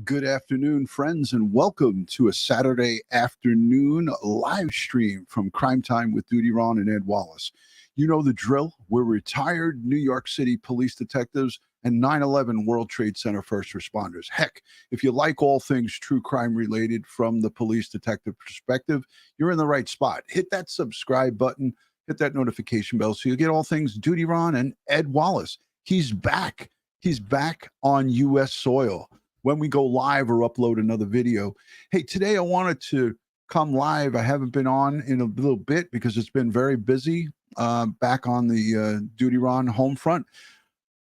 Good afternoon, friends, and welcome to a Saturday afternoon live stream from Crime Time with Dutyron and Ed Wallace. You know the drill. We're retired New York City police detectives and 9/11 World Trade Center first responders. Heck, if you like all things true crime related from the police detective perspective, you're in the right spot. Hit that subscribe button, hit that notification bell so you get all things Dutyron and Ed Wallace. He's back. He's back on U.S. soil. When we go live or upload another video. Hey, today I wanted to come live. I haven't been on in a little bit because it's been very busy back on the Dutyron home front.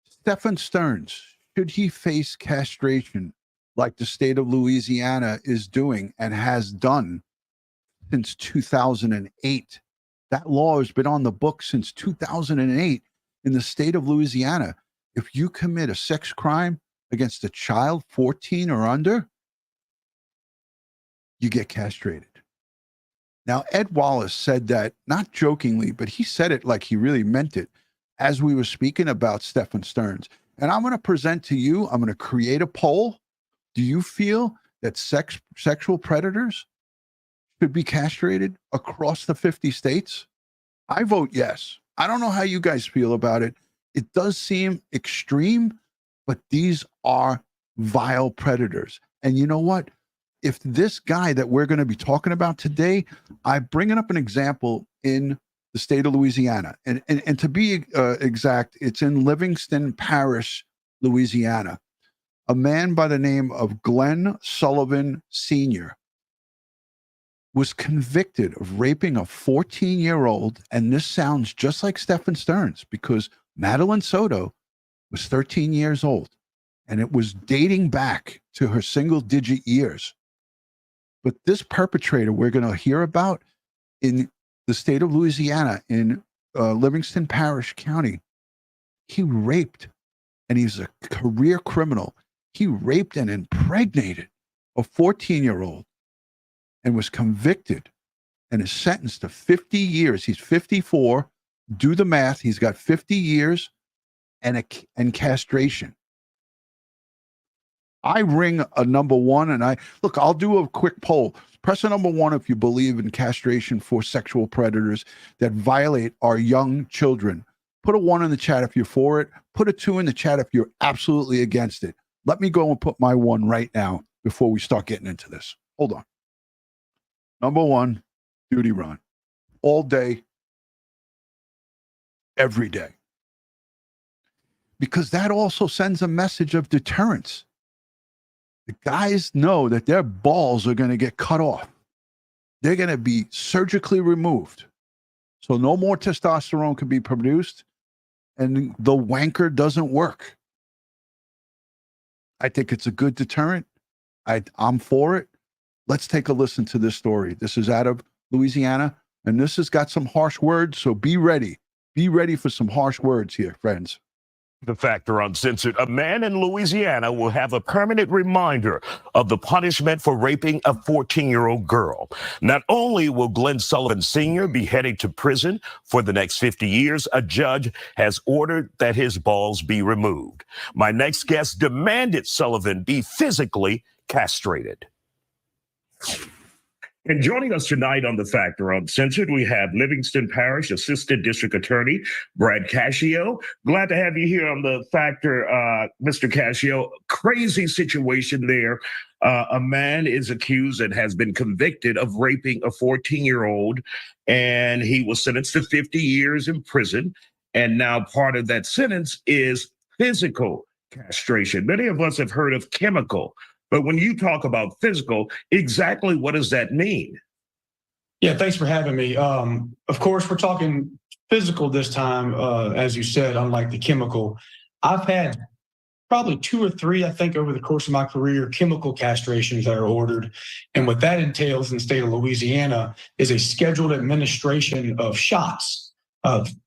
Stephan Sterns, should he face castration like the state of Louisiana is doing and has done since 2008? That law has been on the books since 2008 in the state of Louisiana. If you commit a sex crime against a child 14 or under, you get castrated. Now, Ed Wallace said that, not jokingly, but he said it like he really meant it as we were speaking about Stephan Sterns. And I'm going to present to you, I'm going to create a poll. Do you feel that sexual predators should be castrated across the 50 states? I vote yes. I don't know how you guys feel about it. It does seem extreme, but these are vile predators. And you know what? If this guy that we're going to be talking about today, I'm bringing up an example in the state of Louisiana. And to be exact, it's in Livingston Parish, Louisiana. A man by the name of Glenn Sullivan Sr. was convicted of raping a 14-year-old. And this sounds just like Stephan Sterns because Madeline Soto was 13 years old, and it was dating back to her single-digit years. But this perpetrator we're going to hear about in the state of Louisiana, in Livingston Parish County, he raped, and he's a career criminal. He raped and impregnated a 14-year-old and was convicted and is sentenced to 50 years. He's 54. Do the math. He's got 50 years. And castration. I ring a number one, and I'll do a quick poll. Press a number one if you believe in castration for sexual predators that violate our young children. Put a 1 in the chat if you're for it. Put a 2 in the chat if you're absolutely against it. Let me go and put my 1 right now before we start getting into this. Hold on. Number 1, Dutyron. All day, every day. Because that also sends a message of deterrence. The guys know that their balls are going to get cut off. They're going to be surgically removed. So no more testosterone can be produced, and the wanker doesn't work. I think it's a good deterrent. I'm for it. Let's take a listen to this story. This is out of Louisiana, and this has got some harsh words, so be ready. Be ready for some harsh words here, friends. The Factor Uncensored. A man in Louisiana will have a permanent reminder of the punishment for raping a 14-year-old girl. Not only will Glenn Sullivan Sr. be heading to prison for the next 50 years, a judge has ordered that his balls be removed. My next guest demanded Sullivan be physically castrated. And joining us tonight on The Factor Uncensored, we have Livingston Parish Assistant District Attorney Brad Cascio. Glad to have you here on The Factor, Mr. Cascio. Crazy situation there. A man is accused and has been convicted of raping a 14-year-old, and he was sentenced to 50 years in prison. And now part of that sentence is physical castration. Many of us have heard of chemical. But when you talk about physical, exactly what does that mean? Yeah, thanks for having me. Of course, we're talking physical this time, as you said, unlike the chemical. I've had probably 2 or 3, I think, over the course of my career, chemical castrations that are ordered. And what that entails in the state of Louisiana is a scheduled administration of shots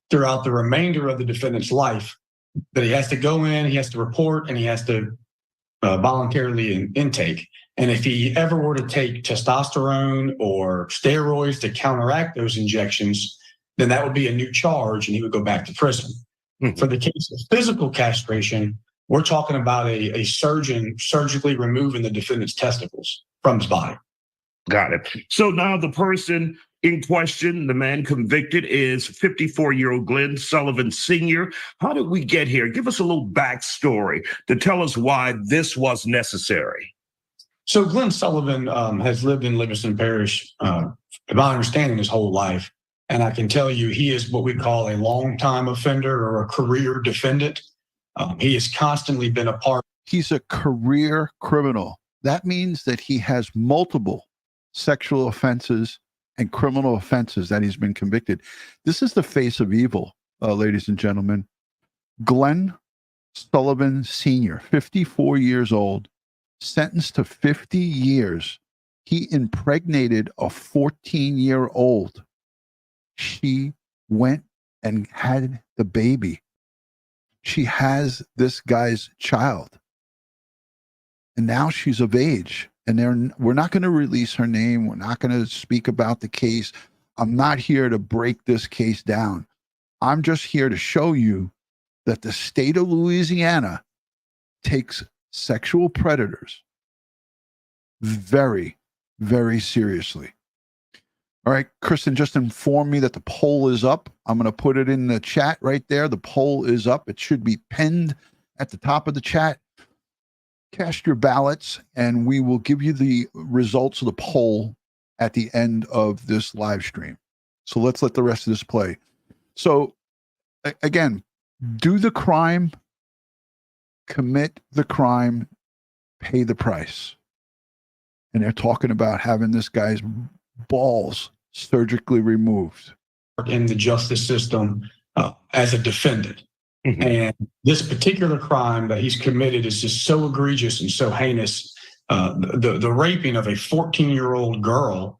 throughout the remainder of the defendant's life that he has to go in, he has to report, and he has to voluntarily intake. And if he ever were to take testosterone or steroids to counteract those injections, then that would be a new charge and he would go back to prison. Mm-hmm. For the case of physical castration, We're talking about a surgeon surgically removing the defendant's testicles from his body. Got it. So now the person in question, the man convicted, is 54-year-old Glenn Sullivan Sr. How did we get here? Give us a little backstory to tell us why this was necessary. So Glenn Sullivan has lived in Livingston Parish, my understanding, his whole life. And I can tell you he is what we call a longtime offender or a career defendant. He has constantly been a part. He's a career criminal. That means that he has multiple sexual offenses and criminal offenses that he's been convicted. This is the face of evil, ladies and gentlemen. Glenn Sullivan Sr., 54 years old, sentenced to 50 years. He impregnated a 14-year-old. She went and had the baby. She has this guy's child. And now she's of age. And we're not going to release her name. We're not going to speak about the case. I'm not here to break this case down. I'm just here to show you that the state of Louisiana takes sexual predators very, very seriously. All right, Kristen just informed me that the poll is up. I'm going to put it in the chat right there. The poll is up. It should be pinned at the top of the chat. Cast your ballots, and we will give you the results of the poll at the end of this live stream. So let's let the rest of this play. So again, do the crime, commit the crime, pay the price. And they're talking about having this guy's balls surgically removed. In the justice system as a defendant. Mm-hmm. And this particular crime that he's committed is just so egregious and so heinous. The raping of a 14-year-old girl,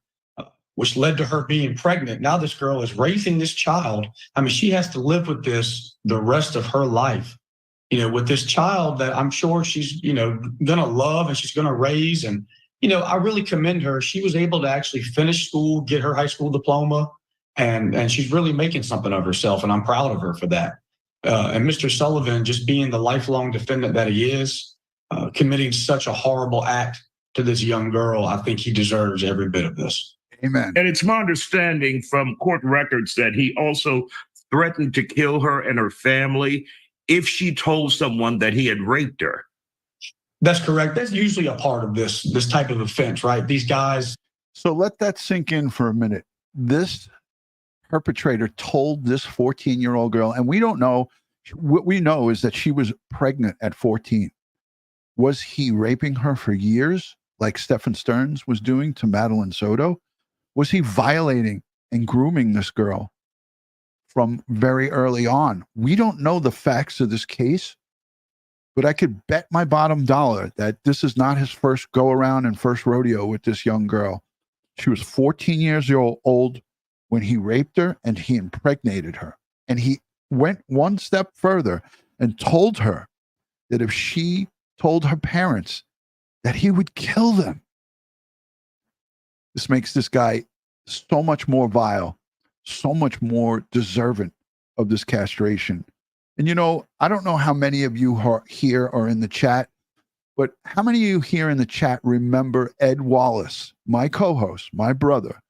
which led to her being pregnant. Now this girl is raising this child. I mean, she has to live with this the rest of her life, with this child that I'm sure she's, going to love and she's going to raise. And, I really commend her. She was able to actually finish school, get her high school diploma, and she's really making something of herself. And I'm proud of her for that. And Mr. Sullivan, just being the lifelong defendant that he is, committing such a horrible act to this young girl, I think he deserves every bit of this. Amen. And it's my understanding from court records that he also threatened to kill her and her family if she told someone that he had raped her. That's correct. That's usually a part of this type of offense, right? These guys. So let that sink in for a minute. This perpetrator told this 14-year-old girl, and we don't know, what we know is that she was pregnant at 14. Was he raping her for years, like Stephan Sterns was doing to Madeline Soto? Was he violating and grooming this girl from very early on? We don't know the facts of this case, but I could bet my bottom dollar that this is not his first go around and first rodeo with this young girl. She was 14 years old when he raped her and he impregnated her. And he went one step further and told her that if she told her parents that he would kill them. This makes this guy so much more vile, so much more deserving of this castration. And I don't know how many of you here are in the chat, but how many of you here in the chat remember Ed Wallace, my co-host, my brother?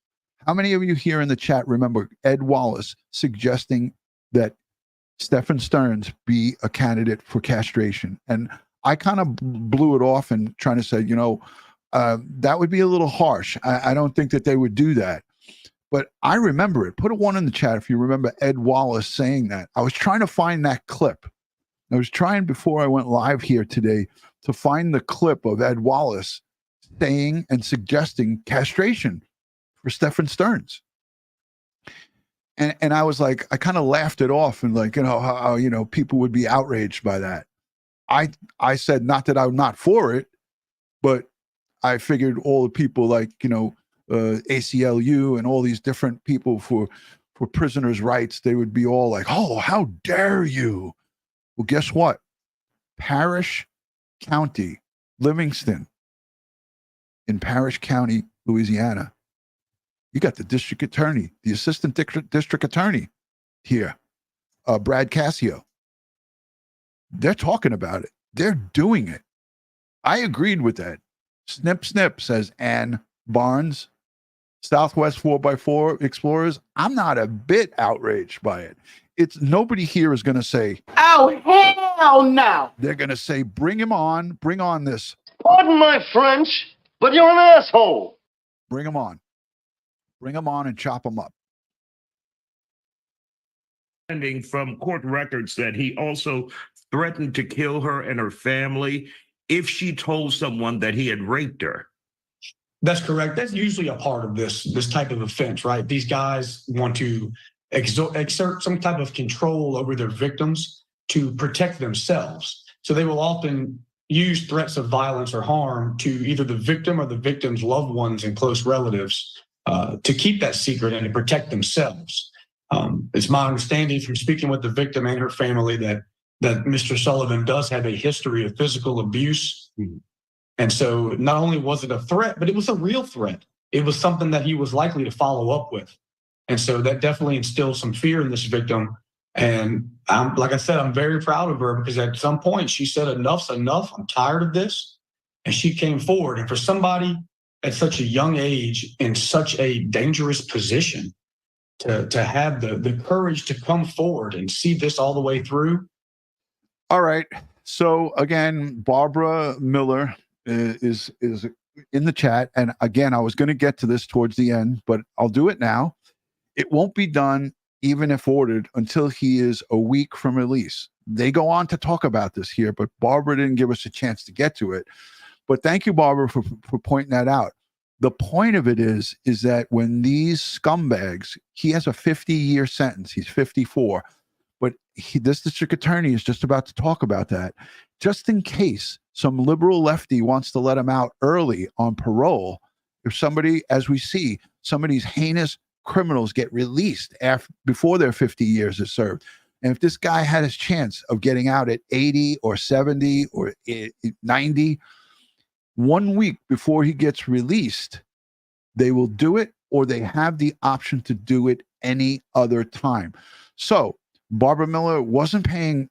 How many of you here in the chat remember Ed Wallace suggesting that Stephan Sterns be a candidate for castration? And I kind of blew it off and trying to say, that would be a little harsh. I don't think that they would do that. But I remember it. Put a 1 in the chat if you remember Ed Wallace saying that. I was trying to find that clip. I was trying before I went live here today to find the clip of Ed Wallace saying and suggesting castration for Stephan Sterns. And I was like, I kind of laughed it off and like, how people would be outraged by that. I said, not that I'm not for it, but I figured all the people like, ACLU and all these different people for prisoners' rights, they would be all like, oh, how dare you? Well, guess what? Parish County, Livingston, in Parish County, Louisiana, you got the district attorney, the assistant district attorney here, Brad Cassio. They're talking about it. They're doing it. I agreed with that. Snip, snip, says Ann Barnes. Southwest 4x4 Explorers. I'm not a bit outraged by it. It's nobody here is going to say, oh, hell no. They're going to say, bring him on. Bring on this. Pardon my French, but you're an asshole. Bring him on. Bring him on and chop him up. From court records that he also threatened to kill her and her family if she told someone that he had raped her. That's correct. That's usually a part of this type of offense, right? These guys want to exert some type of control over their victims to protect themselves. So they will often use threats of violence or harm to either the victim or the victim's loved ones and close relatives to keep that secret and to protect themselves. It's my understanding from speaking with the victim and her family that Mr. Sullivan does have a history of physical abuse. Mm-hmm. And so not only was it a threat, but it was a real threat. It was something that he was likely to follow up with. And so that definitely instilled some fear in this victim. And like I said, I'm very proud of her because at some point she said, enough's enough. I'm tired of this. And she came forward. And for somebody at such a young age in such a dangerous position to have the courage to come forward and see this all the way through. All right. So again, Barbara Miller is in the chat. And again, I was going to get to this towards the end, but I'll do it now. It won't be done, even if ordered, until he is a week from release. They go on to talk about this here, but Barbara didn't give us a chance to get to it. But thank you, Barbara, for pointing that out. The point of it is that when these scumbags, he has a 50-year sentence. He's 54. But this district attorney is just about to talk about that. Just in case some liberal lefty wants to let him out early on parole, if somebody, as we see, some of these heinous criminals get released before their 50 years is served. And if this guy had his chance of getting out at 80 or 70 or 90, 1 week before he gets released, they will do it, or they have the option to do it any other time. So Barbara Miller wasn't paying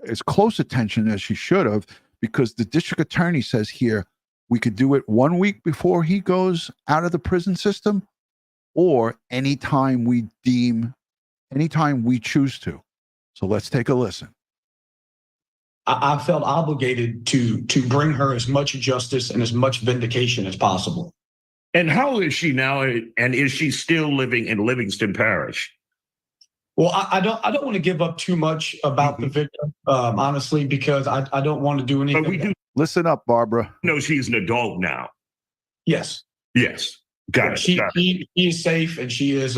as close attention as she should have, because the district attorney says here, we could do it 1 week before he goes out of the prison system, or anytime we choose to. So let's take a listen. I felt obligated to bring her as much justice and as much vindication as possible. And how is she now? And is she still living in Livingston Parish? Well, I don't want to give up too much about the victim, honestly, because I don't want to do anything. But we do. Listen up, Barbara. No, she's an adult now. Yes. Yes. Got it. She is safe, and she is,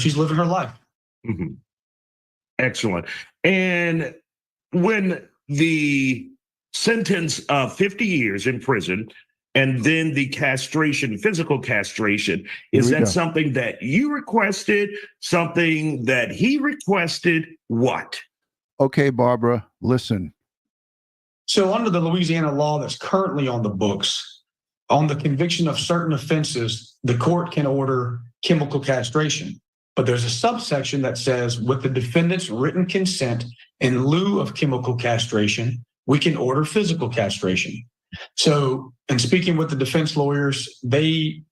she's living her life. Mm-hmm. Excellent. And when the sentence of 50 years in prison and then the castration, physical castration, is that something that you requested, something that he requested? What? Okay, Barbara, listen. So under the Louisiana law that's currently on the books, on the conviction of certain offenses, the court can order chemical castration. But there's a subsection that says, with the defendant's written consent in lieu of chemical castration, we can order physical castration. So, in speaking with the defense lawyers, they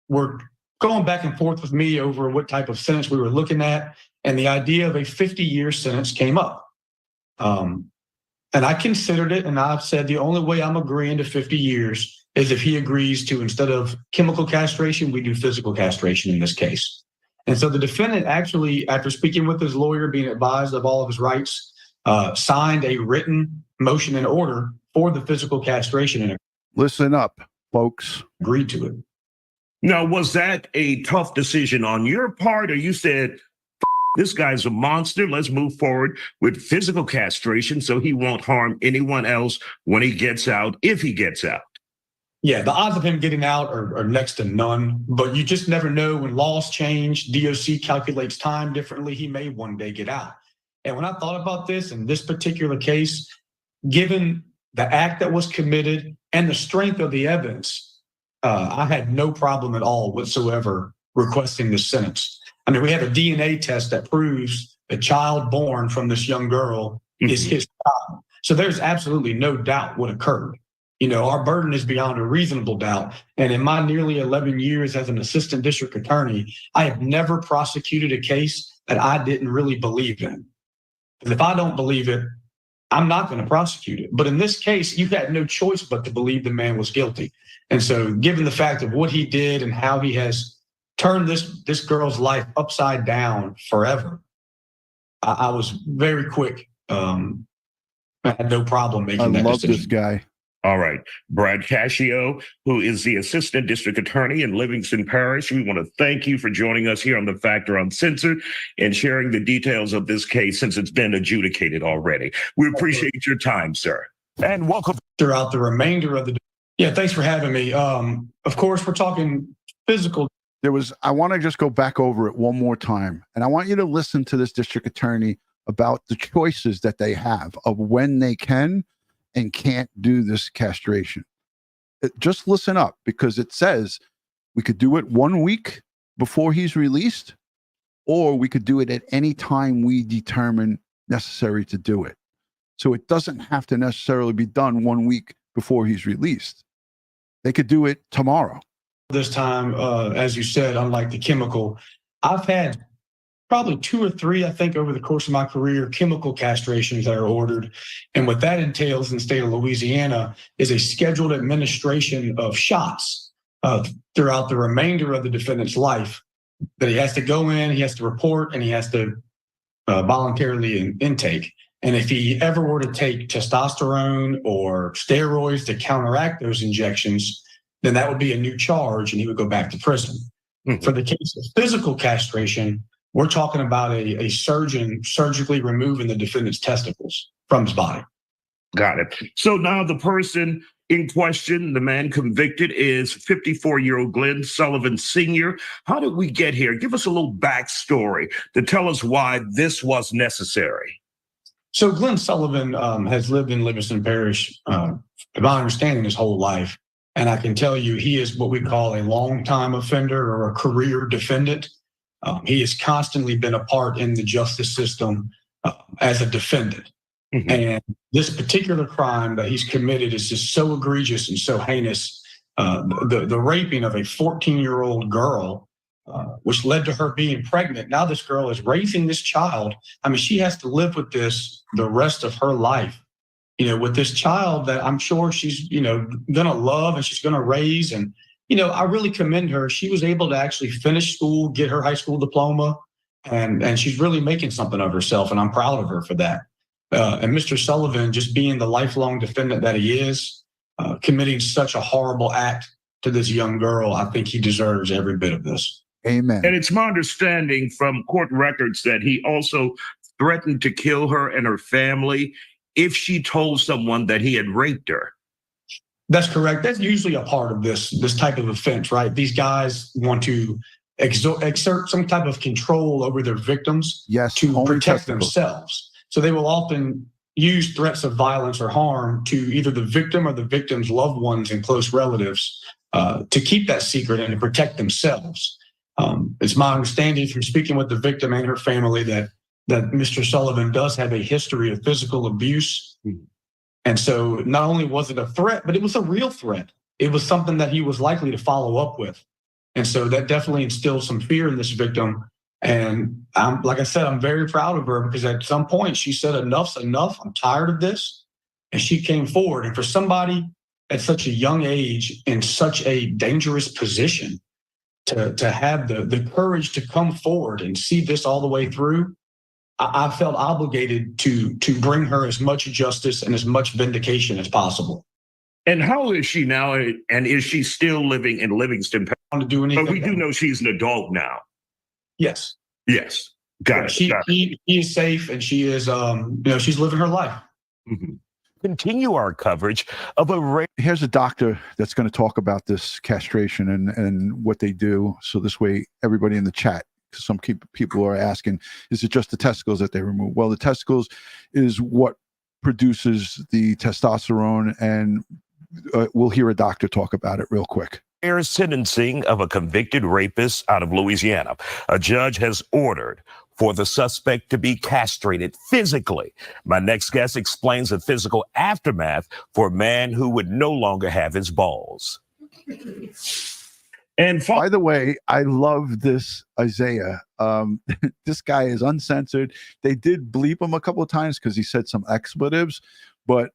were going back and forth with me over what type of sentence we were looking at, and the idea of a 50-year sentence came up. And I considered it, and I've said the only way I'm agreeing to 50 years is if he agrees to, instead of chemical castration, we do physical castration in this case. And so the defendant actually, after speaking with his lawyer, being advised of all of his rights, signed a written motion and order for the physical castration and listen up, folks. Agreed to it. Now, was that a tough decision on your part, or you said, this guy's a monster, let's move forward with physical castration so he won't harm anyone else when he gets out, if he gets out? Yeah, the odds of him getting out are next to none, but you just never know. When laws change, DOC calculates time differently. He may one day get out. And when I thought about this in this particular case, given the act that was committed and the strength of the evidence, I had no problem at all whatsoever requesting this sentence. I mean, we have a DNA test that proves the child born from this young girl is his child. So there's absolutely no doubt what occurred. Our burden is beyond a reasonable doubt. And in my nearly 11 years as an assistant district attorney, I have never prosecuted a case that I didn't really believe in. Because if I don't believe it, I'm not going to prosecute it. But in this case, you had no choice but to believe the man was guilty. And so given the fact of what he did and how he has turned this girl's life upside down forever, I was very quick. I had no problem making that love decision. this guy. All right. Brad Cascio, who is the Assistant District Attorney in Livingston Parish, we want to thank you for joining us here on The Factor Uncensored and sharing the details of this case since it's been adjudicated already. We appreciate your time, sir. And welcome. Throughout the remainder of the day. Yeah, thanks for having me. Of course, we're talking physical. I want to just go back over it one more time. And I want you to listen to this district attorney about the choices that they have of when they can and can't do this castration. Just listen up, because it says we could do it 1 week before he's released, or we could do it at any time we determine necessary to do it. So it doesn't have to necessarily be done 1 week before he's released. They could do it tomorrow. This time, as you said, unlike the chemical, I've had probably 2 or 3, I think, over the course of my career, chemical castrations that are ordered. And what that entails in the state of Louisiana is a scheduled administration of shots throughout the remainder of the defendant's life that he has to go in, he has to report, and he has to voluntarily intake. And if he ever were to take testosterone or steroids to counteract those injections, then that would be a new charge and he would go back to prison. Mm-hmm. For the case of physical castration, we're talking about a surgeon surgically removing the defendant's testicles from his body. Got it. So now the person in question, the man convicted, is 54-year-old Glenn Sullivan Sr. How did we get here? Give us a little backstory to tell us why this was necessary. So Glenn Sullivan has lived in Livingston Parish, by my understanding, his whole life. And I can tell you he is what we call a longtime offender or a career defendant. He has constantly been a part in the justice system as a defendant. Mm-hmm. And this particular crime that he's committed is just so egregious and so heinous. The raping of a 14-year-old girl, which led to her being pregnant. Now this girl is raising this child. I mean, she has to live with this the rest of her life, with this child that I'm sure she's, going to love and she's going to raise. And I really commend her. She was able to actually finish school, get her high school diploma, and she's really making something of herself, and I'm proud of her for that. And Mr. Sullivan, just being the lifelong defendant that he is, committing such a horrible act to this young girl, I think he deserves every bit of this. Amen. And it's my understanding from court records that he also threatened to kill her and her family if she told someone that he had raped her. That's correct. That's usually a part of this type of offense, right? These guys want to exert some type of control over their victims, yes, to protect themselves. So they will often use threats of violence or harm to either the victim or the victim's loved ones and close relatives to keep that secret and to protect themselves. It's my understanding from speaking with the victim and her family that Mr. Sullivan does have a history of physical abuse. Mm-hmm. And so not only was it a threat, but it was a real threat. It was something that he was likely to follow up with. And so that definitely instilled some fear in this victim. And like I said, I'm very proud of her because at some point she said, enough's enough. I'm tired of this. And she came forward. And for somebody at such a young age in such a dangerous position to have the courage to come forward and see this all the way through, I felt obligated to bring her as much justice and as much vindication as possible. And how is she now? And is she still living in Livingston? To do anything, but we do know she's an adult now. Yes. Yes. Got it. She is safe, and she is, she's living her life. Mm-hmm. Continue our coverage of a rape. Here's a doctor that's going to talk about this castration and what they do. So this way, everybody in the chat, because some people are asking, is it just the testicles that they remove? Well, the testicles is what produces the testosterone, and we'll hear a doctor talk about it real quick. Sentencing of a convicted rapist out of Louisiana. A judge has ordered for the suspect to be castrated physically. My next guest explains the physical aftermath for a man who would no longer have his balls. And by the way, I love this Isaiah. This guy is uncensored. They did bleep him a couple of times because he said some expletives, but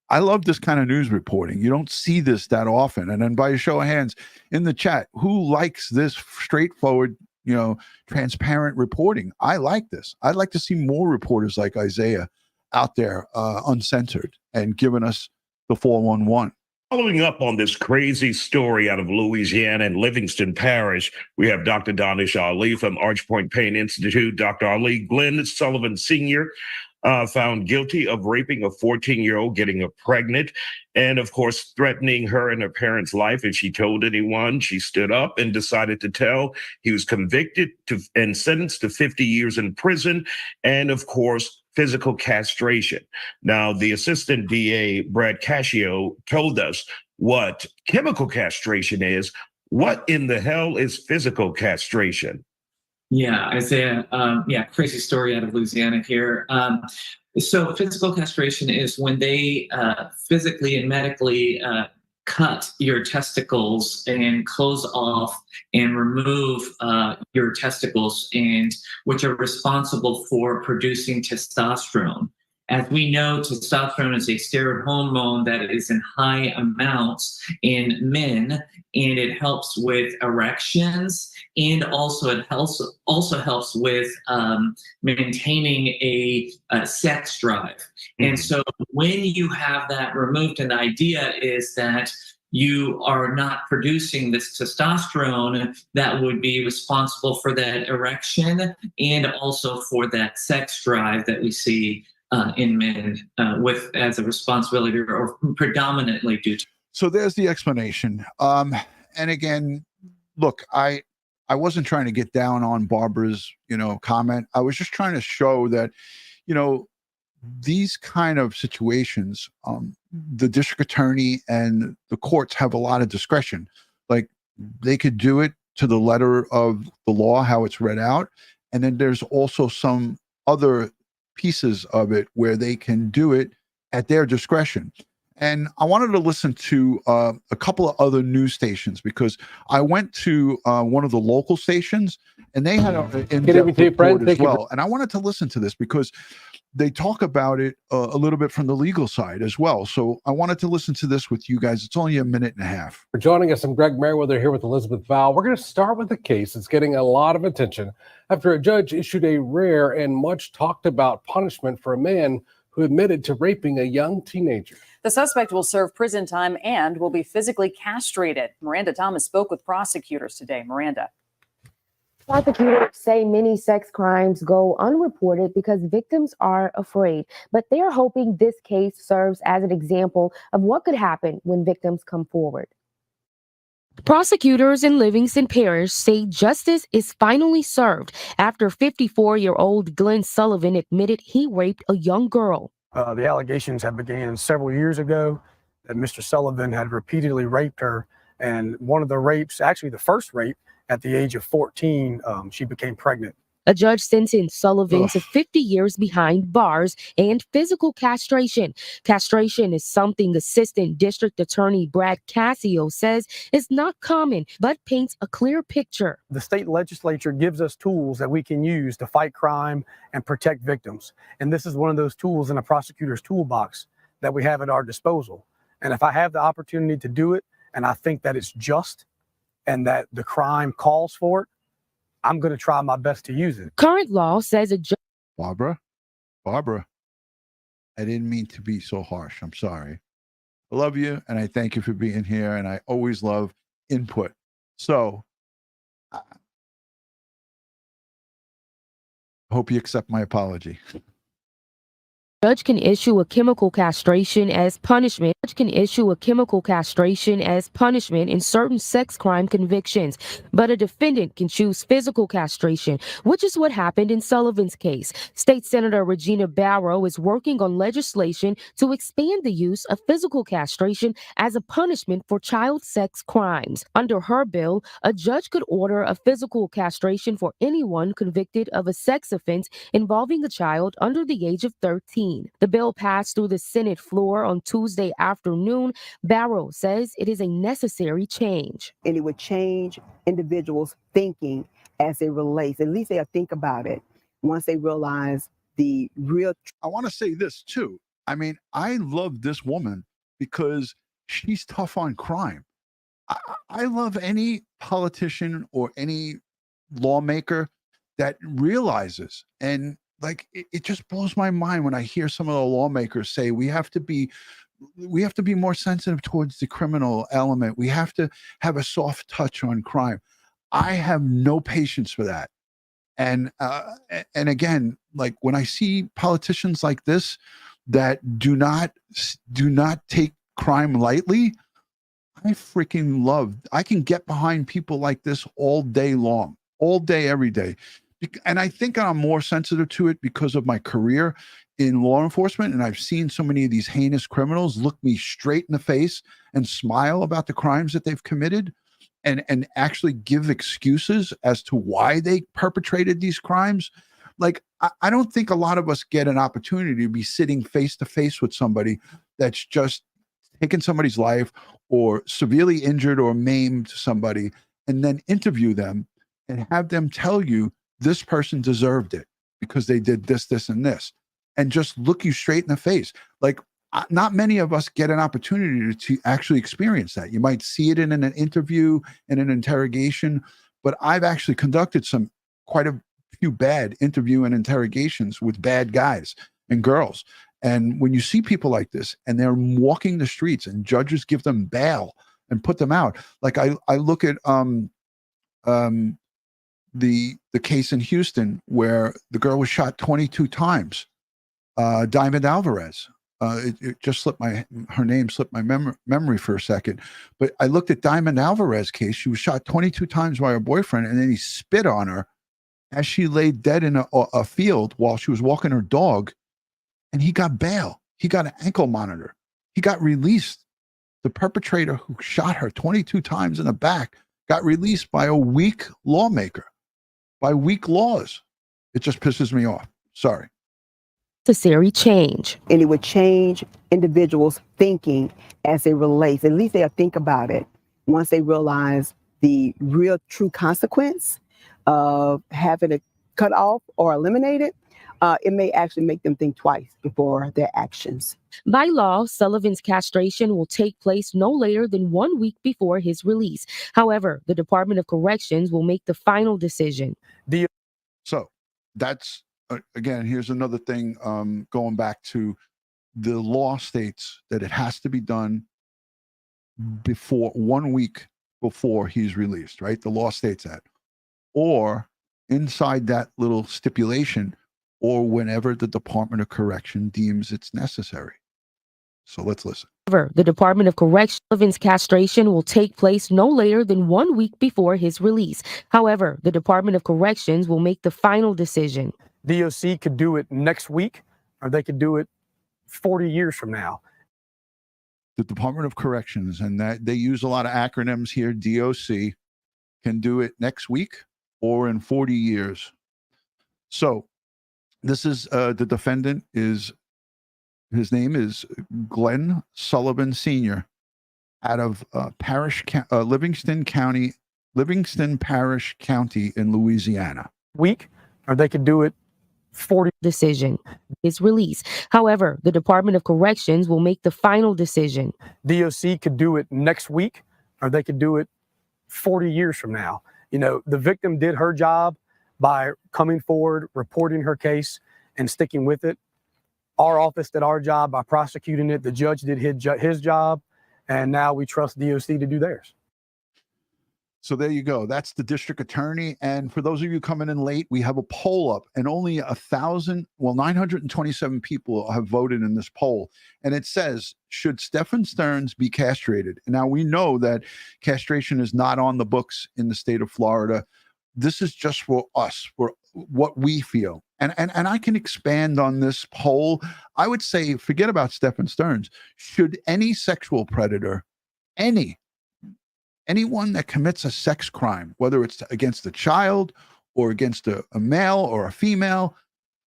I love this kind of news reporting. You don't see this that often. And then by a show of hands in the chat, who likes this straightforward, transparent reporting? I like this. I'd like to see more reporters like Isaiah out there, uncensored and giving us the 411. Following up on this crazy story out of Louisiana and Livingston Parish, we have Dr. Danish Ali from Archpoint Pain Institute. Dr. Ali, Glenn Sullivan Sr., found guilty of raping a 14-year-old, getting her pregnant, and of course, threatening her and her parents' life if she told anyone. She stood up and decided to tell. He was convicted and sentenced to 50 years in prison, and of course, physical castration. Now, the assistant DA, Brad Cascio, told us what chemical castration is. What in the hell is physical castration? Yeah, Isaiah, crazy story out of Louisiana here. So physical castration is when they physically and medically cut your testicles and close off and remove your testicles, and which are responsible for producing testosterone. As we know, testosterone is a steroid hormone that is in high amounts in men, and it helps with erections, and also it helps with maintaining a sex drive. And so when you have that removed, and the idea is that you are not producing this testosterone that would be responsible for that erection and also for that sex drive that we see in men with as a responsibility or predominantly due to. So there's the explanation. And again, look, I wasn't trying to get down on Barbara's, comment. I was just trying to show that, these kind of situations, the district attorney and the courts have a lot of discretion. Like, they could do it to the letter of the law, how it's read out. And then there's also some other pieces of it where they can do it at their discretion. And I wanted to listen to a couple of other news stations, because I went to one of the local stations and they had an in-depth report as well. And I wanted to listen to this because they talk about it a little bit from the legal side as well. So I wanted to listen to this with you guys. It's only a minute and a half. For joining us, I'm Greg Merriweather here with Elizabeth Val. We're going to start with a case that's getting a lot of attention after a judge issued a rare and much talked about punishment for a man who admitted to raping a young teenager. The suspect will serve prison time and will be physically castrated. Miranda Thomas spoke with prosecutors today. Miranda. Prosecutors say many sex crimes go unreported because victims are afraid, but they're hoping this case serves as an example of what could happen when victims come forward. Prosecutors in Livingston Parish say justice is finally served after 54-year-old Glenn Sullivan admitted he raped a young girl. The allegations had began several years ago that Mr. Sullivan had repeatedly raped her, and one of the rapes, actually the first rape, at the age of 14, she became pregnant. A judge sentenced Sullivan to 50 years behind bars and physical castration. Castration is something Assistant District Attorney Brad Cascio says is not common, but paints a clear picture. The state legislature gives us tools that we can use to fight crime and protect victims. And this is one of those tools in a prosecutor's toolbox that we have at our disposal. And if I have the opportunity to do it, and I think that it's just, and that the crime calls for it, I'm going to try my best to use it. Current law says a judge. Barbara, I didn't mean to be so harsh. I'm sorry. I love you, and I thank you for being here, and I always love input. So I hope you accept my apology. Judge can issue a chemical castration as punishment. Judge can issue a chemical castration as punishment in certain sex crime convictions, but a defendant can choose physical castration, which is what happened in Sullivan's case. State Senator Regina Barrow is working on legislation to expand the use of physical castration as a punishment for child sex crimes. Under her bill, a judge could order a physical castration for anyone convicted of a sex offense involving a child under the age of 13. The bill passed through the Senate floor on Tuesday afternoon. Barrow says it is a necessary change. And it would change individuals' thinking as it relates. At least they'll think about it once they realize the real. I want to say this too. I mean, I love this woman because she's tough on crime. I love any politician or any lawmaker that realizes, and like it just blows my mind when I hear some of the lawmakers say we have to be more sensitive towards the criminal element. We have to have a soft touch on crime. I have no patience for that. And again, like when I see politicians like this that do not take crime lightly, I freaking love. I can get behind people like this all day long, all day, every day. And I think I'm more sensitive to it because of my career in law enforcement. And I've seen so many of these heinous criminals look me straight in the face and smile about the crimes that they've committed and actually give excuses as to why they perpetrated these crimes. Like, I don't think a lot of us get an opportunity to be sitting face to face with somebody that's just taken somebody's life or severely injured or maimed somebody and then interview them and have them tell you this person deserved it because they did this, this, and this, and just look you straight in the face. Like, not many of us get an opportunity to actually experience that. You might see it in an interview, in an interrogation, but I've actually conducted quite a few bad interview and interrogations with bad guys and girls. And when you see people like this and they're walking the streets and judges give them bail and put them out, like I look at the case in Houston where the girl was shot 22 times, Diamond Alvarez. It just her name slipped my memory for a second. But I looked at Diamond Alvarez case. She was shot 22 times by her boyfriend, and then he spit on her as she lay dead in a field while she was walking her dog. And he got bail. He got an ankle monitor. He got released. The perpetrator who shot her 22 times in the back got released by a weak lawmaker, by weak laws. It just pisses me off. Sorry. Necessary change. And it would change individuals' thinking as it relates. At least they'll think about it once they realize the real true consequence of having it cut off or eliminated. It may actually make them think twice before their actions. By law, Sullivan's castration will take place no later than 1 week before his release. However, the Department of Corrections will make the final decision. So that's, again, here's another thing going back to the law states that it has to be done before 1 week before he's released, right? The law states that. Or inside that little stipulation, or whenever the Department of Correction deems it's necessary. So let's listen. However, the Department of Correction, Sullivan's castration will take place no later than 1 week before his release. However, the Department of Corrections will make the final decision. DOC could do it next week, or they could do it 40 years from now. The Department of Corrections, and that they use a lot of acronyms here, DOC, can do it next week or in 40 years. So this is the defendant his name is Glenn Sullivan Sr. out of Livingston Parish County in Louisiana. Week, or they could do it 40 decision is release. However, the Department of Corrections will make the final decision. DOC could do it next week, or they could do it 40 years from now. You know, the victim did her job by coming forward, reporting her case, and sticking with it. Our office did our job by prosecuting it. The judge did his job, and now we trust DOC to do theirs. So there you go. That's the district attorney. And for those of you coming in late, we have a poll up, and only 927 people have voted in this poll. And it says, should Stephan Sterns be castrated? And now we know that castration is not on the books in the state of Florida. This is just for us, for what we feel. And I can expand on this poll. I would say, forget about Stephan Sterns. Should any sexual predator, anyone that commits a sex crime, whether it's against a child or against a male or a female,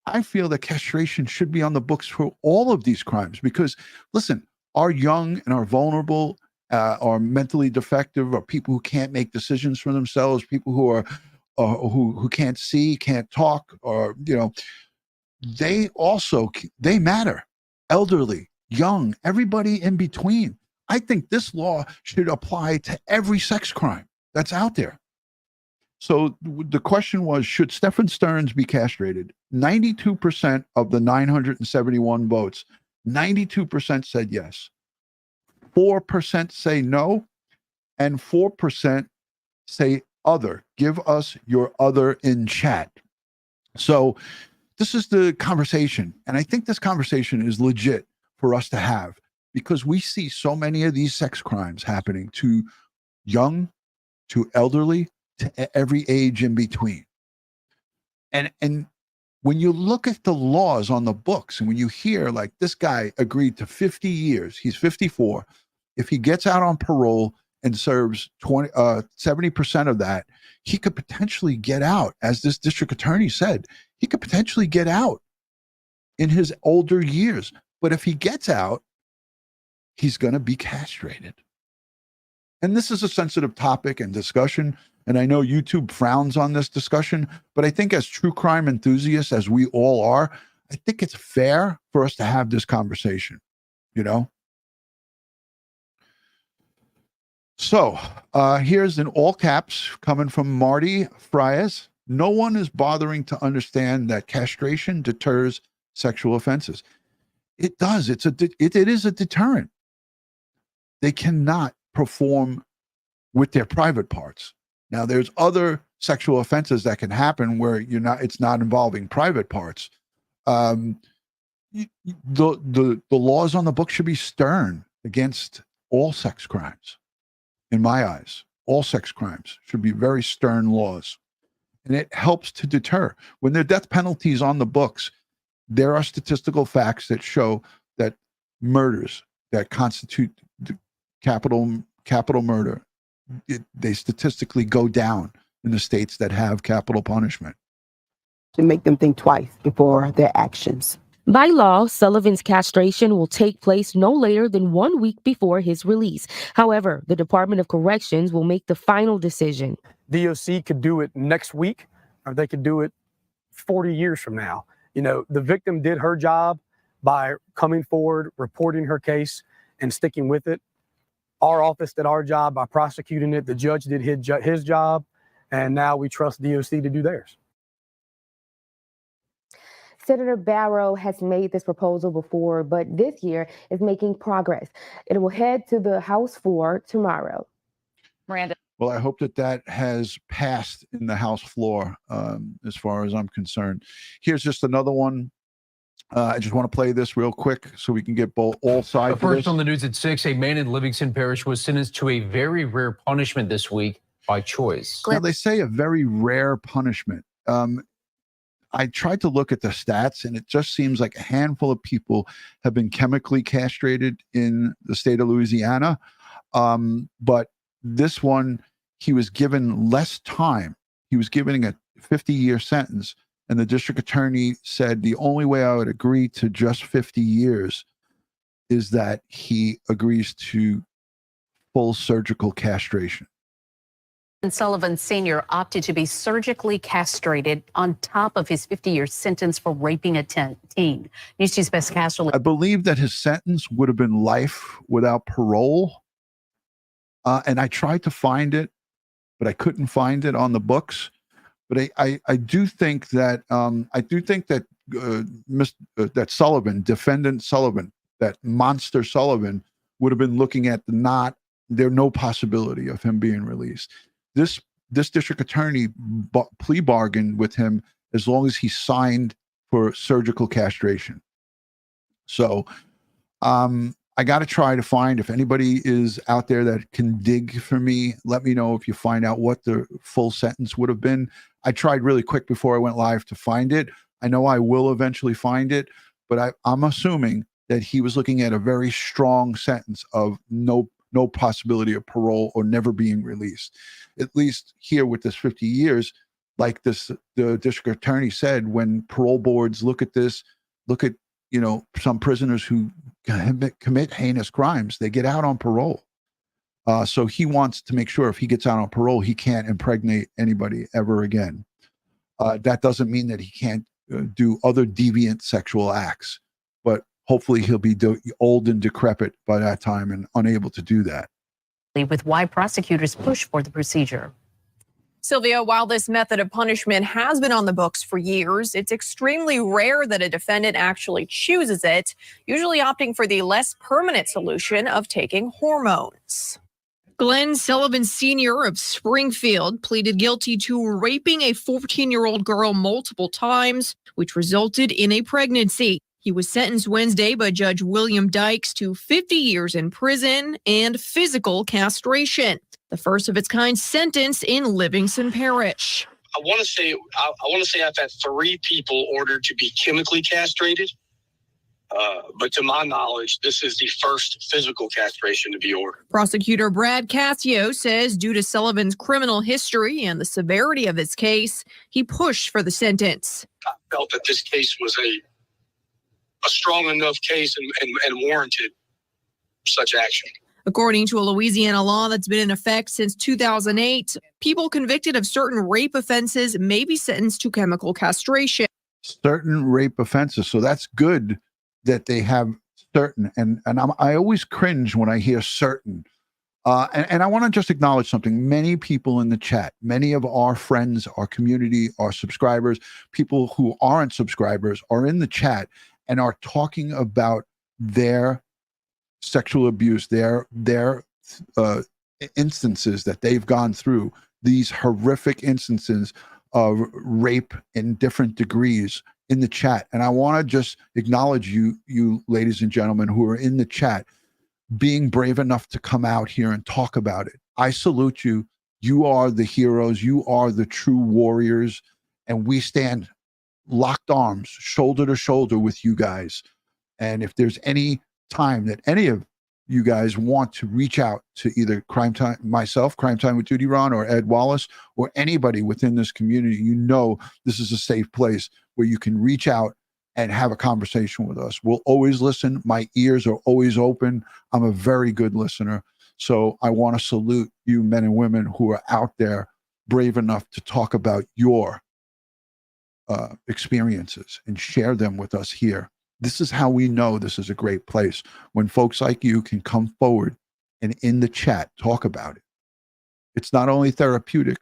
I feel that castration should be on the books for all of these crimes. Because listen, our young and our vulnerable, are mentally defective, or people who can't make decisions for themselves, people who are who can't see, can't talk, or they matter. Elderly, young, everybody in between. I think this law should apply to every sex crime that's out there. So the question was, should Stephan Sterns be castrated? 92% of the 971 votes, 92% said yes. 4% say no, and 4% say other. Give us your other in chat. So this is the conversation. And I think this conversation is legit for us to have, because we see so many of these sex crimes happening to young, to elderly, to every age in between. And when you look at the laws on the books, and when you hear like this guy agreed to 50 years, he's 54. If he gets out on parole and serves 70% of that, he could potentially get out. As this district attorney said, he could potentially get out in his older years. But if he gets out, he's going to be castrated. And this is a sensitive topic and discussion. And I know YouTube frowns on this discussion, but I think as true crime enthusiasts, as we all are, I think it's fair for us to have this conversation, So here's in all caps coming from Marty Frias. No one is bothering to understand that castration deters sexual offenses. It does. It is a deterrent. They cannot perform with their private parts. Now, there's other sexual offenses that can happen where it's not involving private parts. The laws on the book should be stern against all sex crimes. In my eyes, all sex crimes should be very stern laws. And it helps to deter. When there are death penalties on the books, there are statistical facts that show that murders that constitute capital murder, they statistically go down in the states that have capital punishment. To make them think twice before their actions. By law, Sullivan's castration will take place no later than 1 week before his release. However, the Department of Corrections will make the final decision. DOC could do it next week, or they could do it 40 years from now. The victim did her job by coming forward, reporting her case, and sticking with it. Our office did our job by prosecuting it. The judge did his job, and now we trust DOC to do theirs. Senator Barrow has made this proposal before, but this year is making progress. It will head to the House floor tomorrow. Miranda. Well, I hope that has passed in the House floor, as far as I'm concerned. Here's just another one. I just want to play this real quick so we can get all sides. First on the news at 6, a man in Livingston Parish was sentenced to a very rare punishment this week by choice. Now, they say a very rare punishment. I tried to look at the stats, and it just seems like a handful of people have been chemically castrated in the state of Louisiana. But this one, he was given less time. He was given a 50-year sentence. And the district attorney said the only way I would agree to just 50 years is that he agrees to full surgical castration. And Sullivan Sr. opted to be surgically castrated on top of his 50-year sentence for raping a teen. News 2's Beth Castle. I believe that his sentence would have been life without parole. And I tried to find it, but I couldn't find it on the books. But I do think that that Sullivan, defendant Sullivan, that monster Sullivan, would have been looking at no possibility of him being released. this district attorney plea bargained with him as long as he signed for surgical castration. So I got to try to find, if anybody is out there that can dig for me, let me know if you find out what the full sentence would have been. I tried really quick before I went live to find it. I know I will eventually find it, but I'm assuming that he was looking at a very strong sentence of no possibility of parole or never being released. At least here with this 50 years, like the district attorney said, when parole boards look at this, look at, some prisoners who commit heinous crimes, they get out on parole. So he wants to make sure if he gets out on parole, he can't impregnate anybody ever again. That doesn't mean that he can't do other deviant sexual acts, but hopefully he'll be old and decrepit by that time and unable to do that. With why prosecutors push for the procedure. Sylvia, while this method of punishment has been on the books for years, it's extremely rare that a defendant actually chooses it, usually opting for the less permanent solution of taking hormones. Glenn Sullivan Sr. of Springfield pleaded guilty to raping a 14-year-old girl multiple times, which resulted in a pregnancy. He was sentenced Wednesday by Judge William Dykes to 50 years in prison and physical castration, the first of its kind sentence in Livingston Parish. I want to say I've had 3 people ordered to be chemically castrated, but to my knowledge, this is the first physical castration to be ordered. Prosecutor Brad Cassio says due to Sullivan's criminal history and the severity of his case, he pushed for the sentence. I felt that this case was a strong enough case and warranted such action. According to a Louisiana law that's been in effect since 2008, people convicted of certain rape offenses may be sentenced to chemical castration. Certain rape offenses. So that's good that they have certain. And I always cringe when I hear certain. And I want to just acknowledge something. Many people in the chat, many of our friends, our community, our subscribers, people who aren't subscribers are in the chat and are talking about their sexual abuse, their instances that they've gone through, these horrific instances of rape in different degrees in the chat. And I want to just acknowledge you ladies and gentlemen who are in the chat, being brave enough to come out here and talk about it. I salute you. You are the heroes. You are the true warriors. And we stand locked arms, shoulder to shoulder with you guys. And if there's any time that any of you guys want to reach out to either Crime Time, myself, Crime Time with Dutyron, or Ed Wallace, or anybody within this community, this is a safe place where you can reach out and have a conversation with us. We'll always listen. My ears are always open. I'm a very good listener. So I want to salute you men and women who are out there brave enough to talk about your experiences and share them with us here. This is how we know this is a great place, when folks like you can come forward and in the chat talk about it. It's not only therapeutic,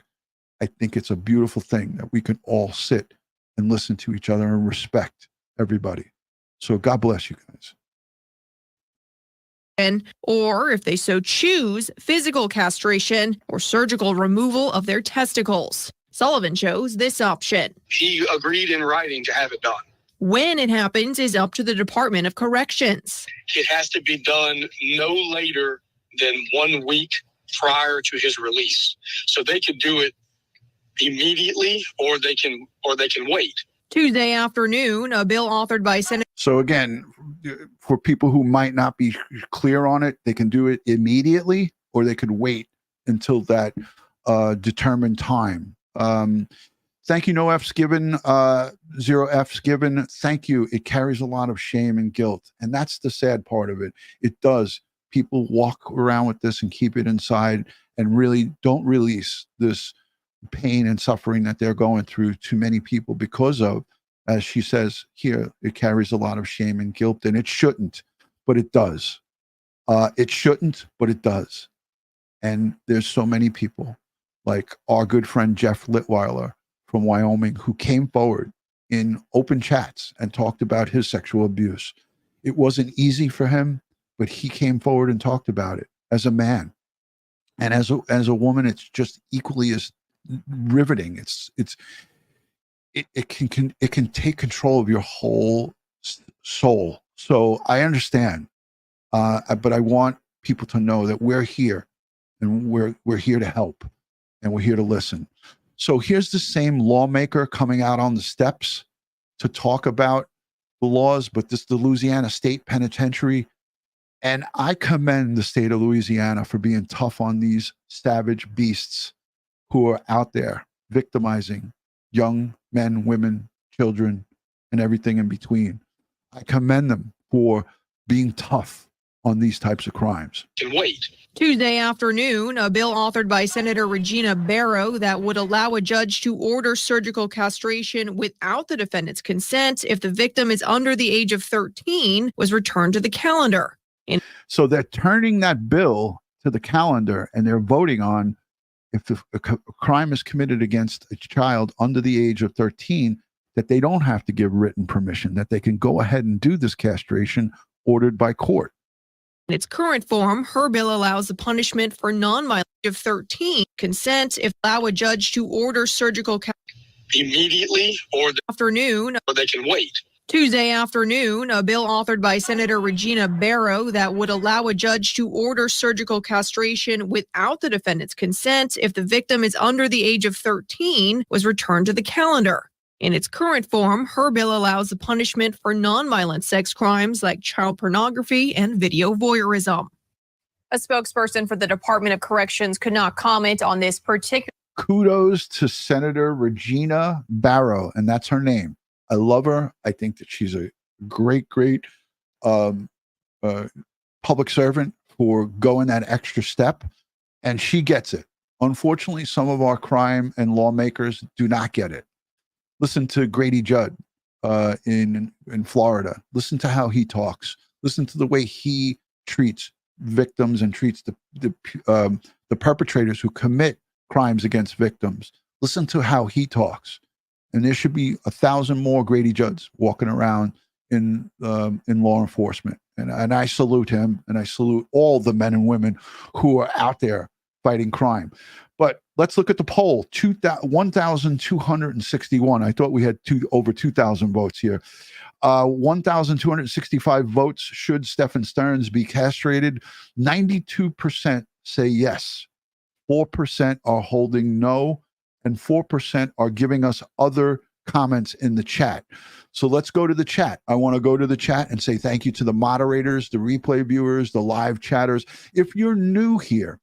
I think it's a beautiful thing that we can all sit and listen to each other and respect everybody. So God bless you guys. Or if they so choose, physical castration or surgical removal of their testicles. Sullivan chose this option. He agreed in writing to have it done. When it happens is up to the Department of Corrections. It has to be done no later than 1 week prior to his release. So they could do it immediately or they can wait. Tuesday afternoon, a bill authored by Senator. So again, for people who might not be clear on it, they can do it immediately or they could wait until that determined time. Thank you, no F's given, 0 F's given. Thank you. It carries a lot of shame and guilt. And that's the sad part of it. It does. People walk around with this and keep it inside and really don't release this pain and suffering that they're going through to many people because of, as she says here, it carries a lot of shame and guilt, and it shouldn't, but it does. It shouldn't, but it does. And there's so many people like our good friend Jeff Litweiler from Wyoming, who came forward in open chats and talked about his sexual abuse. It wasn't easy for him, but he came forward and talked about it as a man. And as a woman, it's just equally as riveting. It can take control of your whole soul. So I understand, but I want people to know that we're here, and we're here to help, and we're here to listen. So here's the same lawmaker coming out on the steps to talk about the laws, but this is the Louisiana State Penitentiary. And I commend the state of Louisiana for being tough on these savage beasts who are out there victimizing young men, women, children, and everything in between. I commend them for being tough on these types of crimes. Can wait. Tuesday afternoon, a bill authored by Senator Regina Barrow that would allow a judge to order surgical castration without the defendant's consent if the victim is under the age of 13 was returned to the calendar. So they're turning that bill to the calendar, and they're voting on if a crime is committed against a child under the age of 13, that they don't have to give written permission, that they can go ahead and do this castration ordered by court. In its current form, her bill allows the punishment for non-violent of 13 consent if allow a judge to order surgical immediately or afternoon, or they can wait. Tuesday afternoon, a bill authored by Senator Regina Barrow that would allow a judge to order surgical castration without the defendant's consent if the victim is under the age of 13 was returned to the calendar. In its current form, her bill allows the punishment for nonviolent sex crimes like child pornography and video voyeurism. A spokesperson for the Department of Corrections could not comment on this particular. Kudos to Senator Regina Barrow, and that's her name. I love her. I think that she's a great public servant for going that extra step, and she gets it. Unfortunately, some of our crime and lawmakers do not get it. Listen to Grady Judd in Florida. Listen to how he talks. Listen to the way he treats victims and treats the perpetrators who commit crimes against victims. Listen to how he talks. And there should be 1,000 more Grady Judds walking around in law enforcement. And I salute him, and I salute all the men and women who are out there fighting crime. But let's look at the poll. 1,261. I thought we had over 2,000 votes here. 1,265 votes. Should Stephan Sterns be castrated? 92% say yes. 4% are holding no. And 4% are giving us other comments in the chat. So let's go to the chat. I want to go to the chat and say thank you to the moderators, the replay viewers, the live chatters. If you're new here,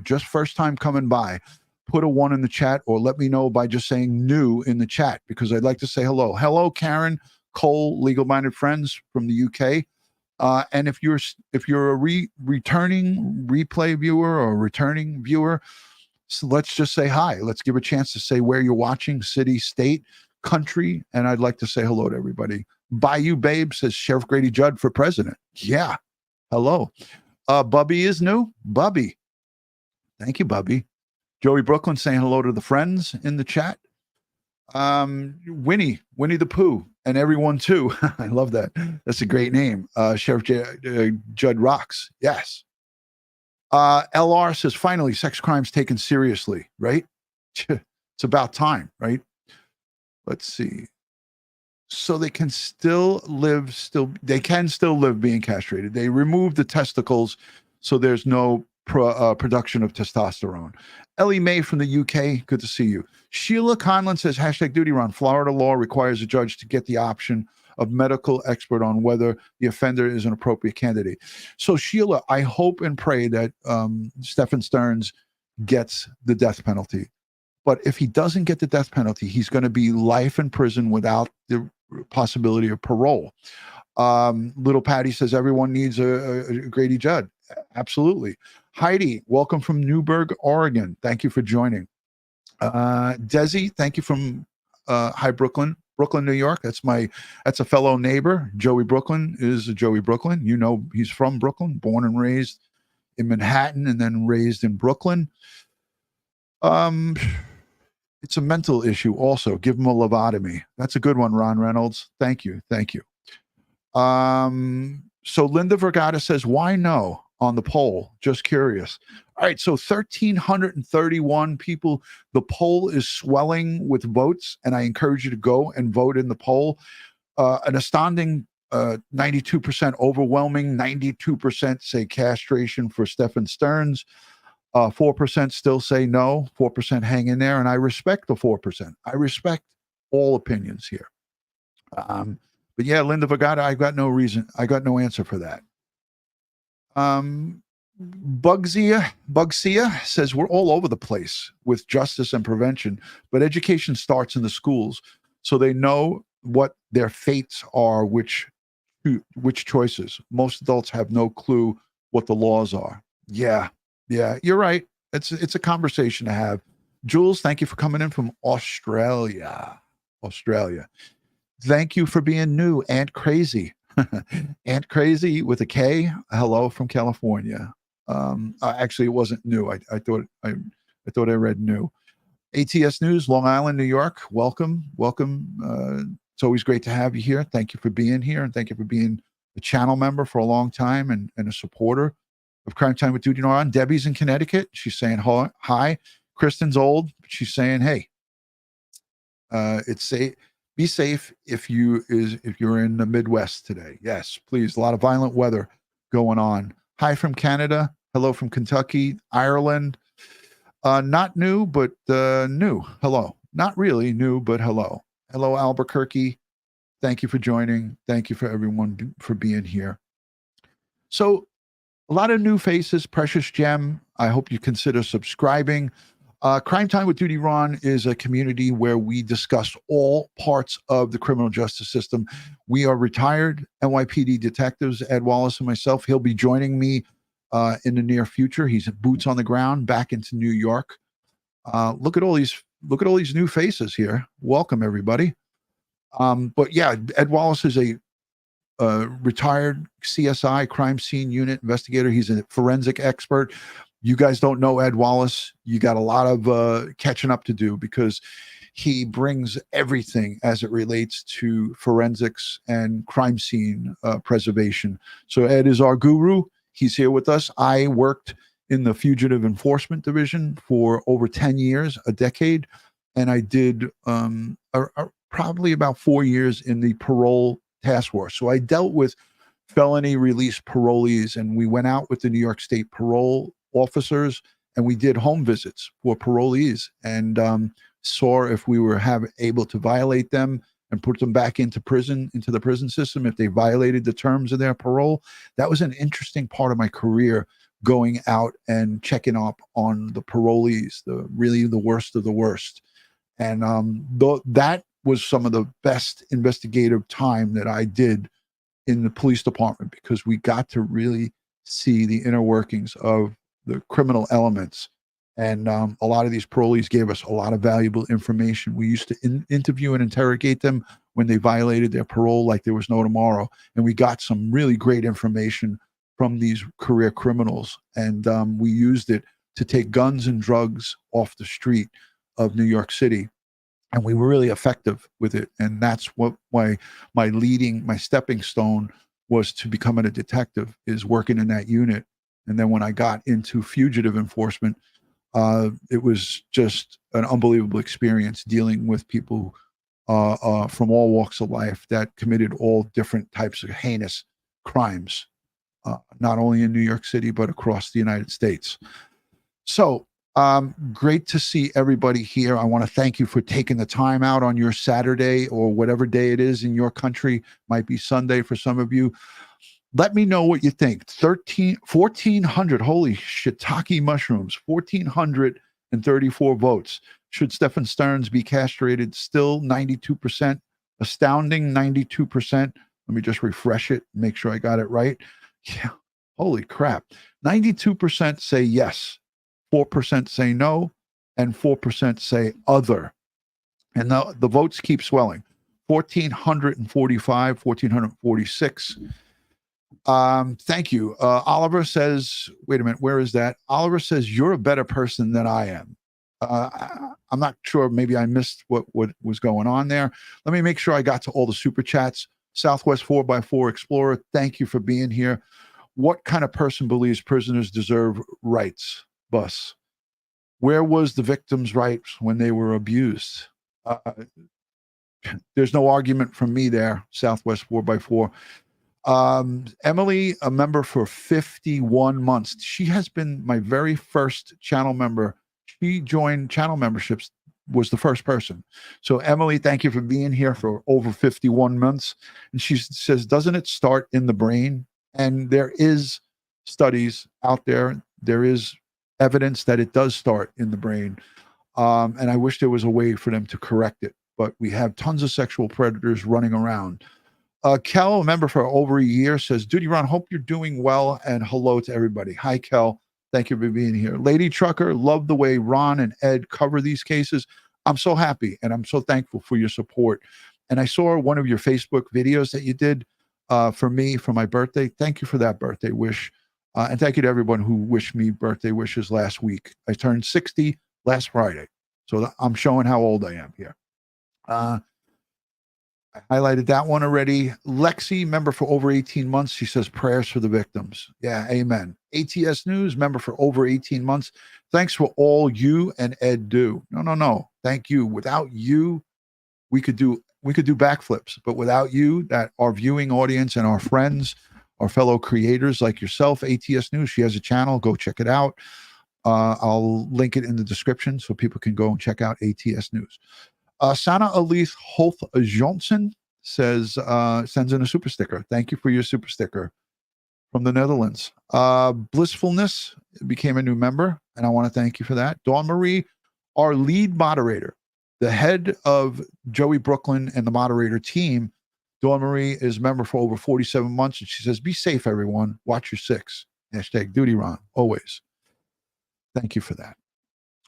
just first time coming by, put a 1 in the chat, or let me know by just saying new in the chat, because I'd like to say hello. Hello, Karen Cole, Legal Minded Friends from the UK. And if you're a returning replay viewer or returning viewer, so let's just say hi. Let's give a chance to say where you're watching, city, state, country, and I'd like to say hello to everybody. Bayou Babe says Sheriff Grady Judd for president. Yeah. Hello. Bubby is new. Bubby. Thank you, Bubby. Joey Brooklyn saying hello to the friends in the chat. Winnie the Pooh, and everyone too. I love that. That's a great name. Sheriff Judd rocks. Yes. LR says, finally, sex crimes taken seriously, right? It's about time, right? Let's see. So they can still live being castrated. They removed the testicles, so there's no production of testosterone. Ellie Mae from the UK, good to see you. Sheila Conlon says, #Dutyron. Florida law requires a judge to get the option of medical expert on whether the offender is an appropriate candidate. So Sheila, I hope and pray that Stephan Sterns gets the death penalty. But if he doesn't get the death penalty, he's going to be life in prison without the possibility of parole. Little Patty says everyone needs a Grady Judd. Absolutely. Heidi, welcome from Newburgh, Oregon. Thank you for joining. Desi, thank you from High Brooklyn, New York. That's a fellow neighbor. Joey Brooklyn is Joey Brooklyn. You know, he's from Brooklyn, born and raised in Manhattan and then raised in Brooklyn. It's a mental issue also. Give him a lobotomy. That's a good one, Ron Reynolds. Thank you. So Linda Vergata says, why no? on the poll? Just curious. All right, so 1,331 people. The poll is swelling with votes, and I encourage you to go and vote in the poll. An astounding 92% overwhelming, 92% say castration for Stephan Sterns. 4% still say no, 4% hang in there, and I respect the 4%. I respect all opinions here. But yeah, Linda Vagata, I got no answer for that. Bugsia says we're all over the place with justice and prevention, but education starts in the schools, so they know what their fates are, which choices. Most adults have no clue what the laws are. Yeah, you're right. It's a conversation to have. Jules, thank you for coming in from Australia. Thank you for being new. Aunt Crazy. Aunt Crazy with a K. Hello from California. Actually, it wasn't new. I thought I read new. ATS News, Long Island, New York. Welcome. It's always great to have you here. Thank you for being here, and thank you for being a channel member for a long time and a supporter of Crime Time with Dutyron. Debbie's in Connecticut. She's saying hi. Kristen's old, but she's saying hey. It's safe. Be safe if you're in the Midwest today. Yes, please. A lot of violent weather going on. Hi from Canada. Hello from Kentucky, Ireland. Not new, but new. Hello. Not really new, but hello. Hello, Albuquerque. Thank you for joining. Thank you for everyone for being here. So, a lot of new faces. Precious Gem. I hope you consider subscribing. Crime Time with Dutyron is a community where we discuss all parts of the criminal justice system. We are retired NYPD detectives, Ed Wallace and myself. He'll be joining me in the near future. He's boots on the ground back into New York. Look at all these new faces here. Welcome, everybody. But yeah, Ed Wallace is a retired CSI crime scene unit investigator. He's a forensic expert. You guys don't know Ed Wallace. You got a lot of catching up to do because he brings everything as it relates to forensics and crime scene preservation. So Ed is our guru. He's here with us. I worked in the Fugitive Enforcement Division for over 10 years, a decade, and I did probably about 4 years in the parole task force. So I dealt with felony release parolees, and we went out with the New York State parole officers, and we did home visits for parolees and saw if we were able to violate them and put them back into prison, into the prison system, if they violated the terms of their parole. That was an interesting part of my career, going out and checking up on the parolees, the worst of the worst. And that was some of the best investigative time that I did in the police department, because we got to really see the inner workings of the criminal elements. And a lot of these parolees gave us a lot of valuable information. We used to interview and interrogate them when they violated their parole like there was no tomorrow. And we got some really great information from these career criminals. And we used it to take guns and drugs off the street of New York City. And we were really effective with it. And that's what my stepping stone was to becoming a detective, is working in that unit. And then when I got into fugitive enforcement, it was just an unbelievable experience dealing with people from all walks of life that committed all different types of heinous crimes, not only in New York City, but across the United States. So great to see everybody here. I want to thank you for taking the time out on your Saturday or whatever day it is in your country. Might be Sunday for some of you. Let me know what you think. 1,400, holy shiitake mushrooms, 1,434 votes. Should Stephan Sterns be castrated? Still 92%, astounding 92%. Let me just refresh it, make sure I got it right. Yeah, holy crap. 92% say yes, 4% say no, and 4% say other. And the votes keep swelling. 1,445, 1,446. Thank you. Oliver says, wait a minute, where is that? Oliver says, you're a better person than I am. I'm not sure. Maybe I missed what was going on there. Let me make sure I got to all the super chats. Southwest 4x4 Explorer, thank you for being here. What kind of person believes prisoners deserve rights? Bus. Where was the victim's rights when they were abused? There's no argument from me there, Southwest 4x4. Emily, a member for 51 months. She has been my very first channel member. She joined channel memberships, was the first person. So Emily, thank you for being here for over 51 months. And she says, doesn't it start in the brain? And there is studies out there. There is evidence that it does start in the brain. And I wish there was a way for them to correct it. But we have tons of sexual predators running around. Kel, a member for over a year, says, Dutyron, hope you're doing well, and hello to everybody. Hi, Kel. Thank you for being here. Lady Trucker, love the way Ron and Ed cover these cases. I'm so happy, and I'm so thankful for your support. And I saw one of your Facebook videos that you did for me for my birthday. Thank you for that birthday wish. And thank you to everyone who wished me birthday wishes last week. I turned 60 last Friday. So I'm showing how old I am here. I highlighted that one already. Lexi, member for over 18 months. She says prayers for the victims. Yeah, amen. ATS News, member for over 18 months. Thanks for all you and Ed do. No. Thank you. Without you, we could do backflips. But without you, that our viewing audience and our friends, our fellow creators like yourself, ATS News, she has a channel. Go check it out. I'll link it in the description so people can go and check out ATS News. Sana Elise Holt Johnson says, sends in a super sticker. Thank you for your super sticker from the Netherlands. Blissfulness became a new member, and I want to thank you for that. Dawn Marie, our lead moderator, the head of Joey Brooklyn and the moderator team. Dawn Marie is a member for over 47 months, and she says, be safe, everyone. Watch your six. #Dutyron, always. Thank you for that.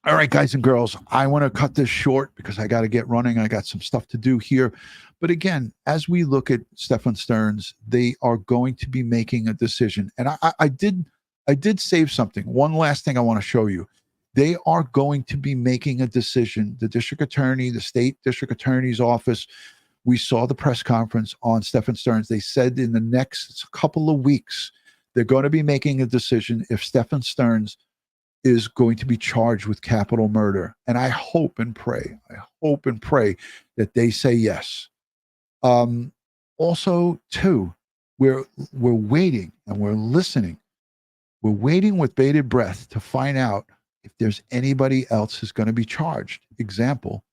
All right, guys and girls, I want to cut this short because I got to get running. I got some stuff to do here. But again, as we look at Stephan Sterns, they are going to be making a decision. And I did save something. One last thing I want to show you. They are going to be making a decision. The district attorney, the state district attorney's office, we saw the press conference on Stephan Sterns. They said in the next couple of weeks, they're going to be making a decision if Stephan Sterns is going to be charged with capital murder. And I hope and pray that they say yes. Also, too, we're waiting and we're listening. We're waiting with bated breath to find out if there's anybody else who's going to be charged. Example,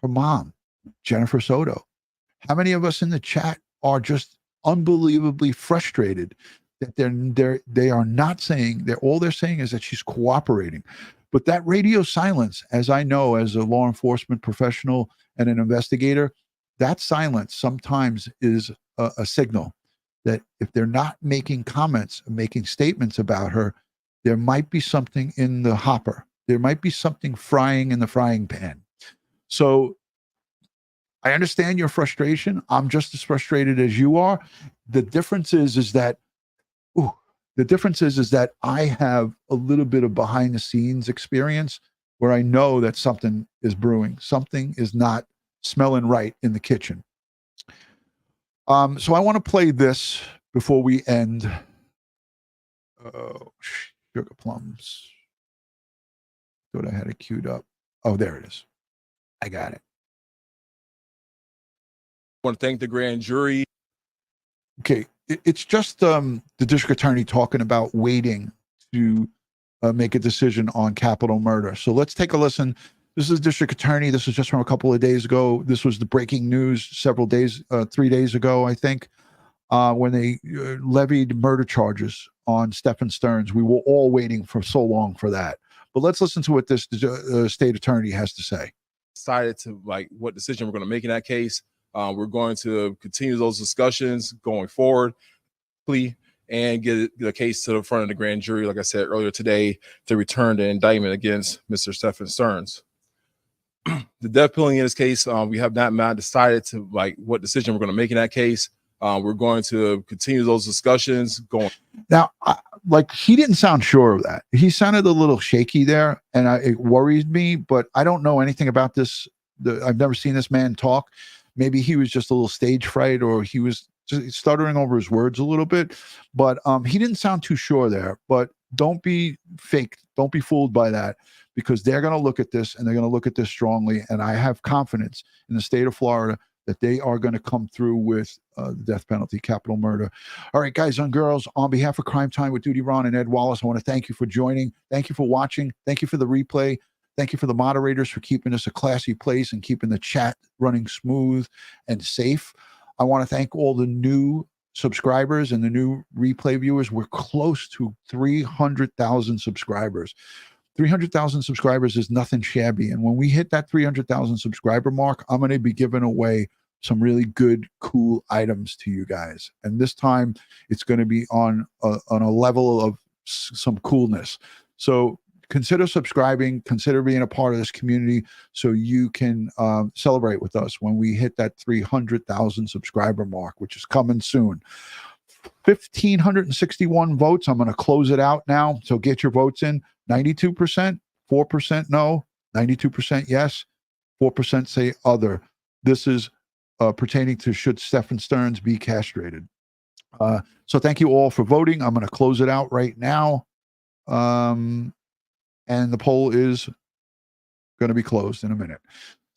her mom, Jennifer Soto. How many of us in the chat are just unbelievably frustrated that they are not saying that all they're saying is that she's cooperating. But that radio silence, as I know, as a law enforcement professional and an investigator, that silence sometimes is a signal that if they're not making comments, making statements about her, there might be something in the hopper. There might be something frying in the frying pan. So I understand your frustration. I'm just as frustrated as you are. The difference is that I have a little bit of behind the scenes experience where I know that something is brewing. Something is not smelling right in the kitchen. So I want to play this before we end. Sugar plums. Thought I had it queued up. Oh, there it is. I got it. I want to thank the grand jury. Okay. It's just the district attorney talking about waiting to make a decision on capital murder. So let's take a listen. This is district attorney. This is just from a couple of days ago. This was the breaking news 3 days ago, I think, when they levied murder charges on Stephan Sterns. We were all waiting for so long for that. But let's listen to what this state attorney has to say. Decided to what decision we're going to make in that case. We're going to continue those discussions going forward, and get the case to the front of the grand jury, like I said earlier today, to return the indictment against Mr. Stephan Sterns. The death penalty in this case, we have not decided to what decision we're going to make in that case. We're going to continue those discussions going. Now, he didn't sound sure of that. He sounded a little shaky there, and it worried me. But I don't know anything about this. I've never seen this man talk. Maybe he was just a little stage fright, or he was just stuttering over his words a little bit, but he didn't sound too sure there. But don't be fake. Don't be fooled by that, because they're going to look at this and they're going to look at this strongly. And I have confidence in the state of Florida that they are going to come through with the death penalty, capital murder. All right, guys and girls, on behalf of Crime Time with Dutyron and Ed Wallace, I want to thank you for joining. Thank you for watching. Thank you for the replay. Thank you for the moderators for keeping this a classy place and keeping the chat running smooth and safe. I want to thank all the new subscribers and the new replay viewers. We're close to 300,000 subscribers. 300,000 subscribers is nothing shabby. And when we hit that 300,000 subscriber mark, I'm going to be giving away some really good, cool items to you guys. And this time it's going to be on a level of some coolness. So consider subscribing, consider being a part of this community so you can celebrate with us when we hit that 300,000 subscriber mark, which is coming soon. 1,561 votes. I'm going to close it out now. So get your votes in. 92%, 4% no, 92% yes, 4% say other. This is pertaining to should Stephan Sterns be castrated. So thank you all for voting. I'm going to close it out right now. And the poll is going to be closed in a minute.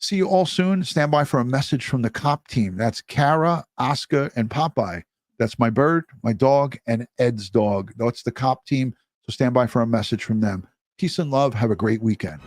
See you all soon. Stand by for a message from the cop team. That's Kara, Oscar, and Popeye. That's my bird, my dog, and Ed's dog. That's the cop team. So stand by for a message from them. Peace and love. Have a great weekend.